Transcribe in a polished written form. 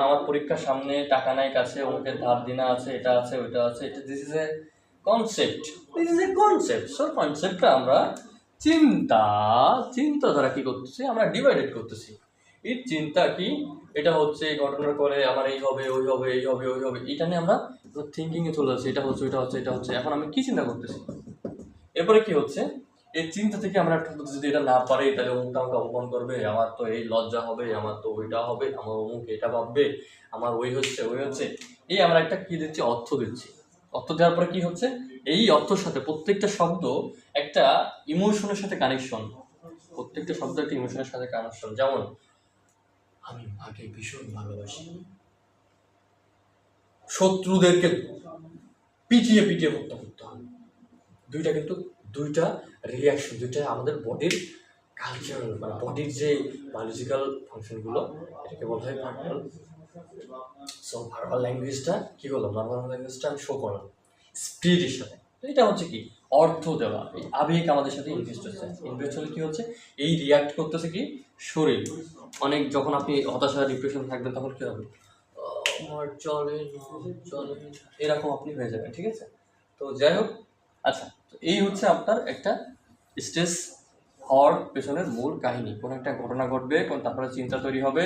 আমার পরীক্ষার সামনে, টাকা নাই কাছে, অমুকের ধার দিনা আছে, এটা আছে, ওইটা আছে, এটা this is a concept, this is a concept. So কনসেপ্টটা আমরা চিন্তা দ্বারা কি করতেছি, আমরা ডিভাইডেড করতেছি। এই চিন্তা কি, এটা হচ্ছে এই ঘটনার পরে আমার এই হবে, ওই হবে, এই হবে, ওই হবে, এটা নিয়ে আমরা থিঙ্কিংয়ে চলে যাচ্ছি, এটা হচ্ছে, এটা হচ্ছে, এটা হচ্ছে। এখন আমি কি চিন্তা করতেছি, এরপরে কি হচ্ছে, এই চিন্তা থেকে আমরা যদি এটা না পারি তাহলে অমুকটা আমাকে অপমান করবে, আমার তো এই লজ্জা হবে, আমার তো ওইটা হবে, আমার অমুক এটা ভাববে, আমার ওই হচ্ছে, ওই হচ্ছে। এই আমরা একটা কি দিচ্ছি, অর্থ দিচ্ছি। অর্থ দেওয়ার পরে কি হচ্ছে, এই অর্থের সাথে প্রত্যেকটা শব্দ একটা ইমোশনের সাথে কানেকশন, প্রত্যেকটা শব্দ একটা ইমোশনের সাথে কানেকশন। যেমন আমি মাকে ভীষণ ভালোবাসি, শত্রুদেরকে পিটিয়ে পিটিয়ে হত্যা করতে হবে। দুইটা কিন্তু দুইটা রিয়াকশন, দুইটা আমাদের বডির কালচারাল, মানে বডির যে বায়োলজিক্যাল ফাংশনগুলো, এটাকে বলা হয় ভার্বাল। সো ভার্বাল ল্যাঙ্গুয়েজটা কি করলাম, ভার্বাল ল্যাঙ্গুয়েজটা আমি শো করলাম স্পিরিটের সাথে। এটা হচ্ছে কি, অর্থ দেওয়া। এই আবেগ আমাদের সাথে ইনভেস্ট হচ্ছে, ইনভেস্ট হলে কি হচ্ছে, এই রিয়াক্ট করতেছে কি শরীর। অনেক যখন আপনি হতাশা, ডিপ্রেশন থাকবেন, তখন কি হবে, আমার চলে চলে, এরকম আপনি হয়ে যাবেন, ঠিক আছে। তো যাই হোক, আচ্ছা, তো এই হচ্ছে আপনার একটা স্ট্রেস হওয়ার পেছনের মূল কাহিনী। কোনো একটা ঘটনা ঘটবে, তারপরে চিন্তা তৈরি হবে,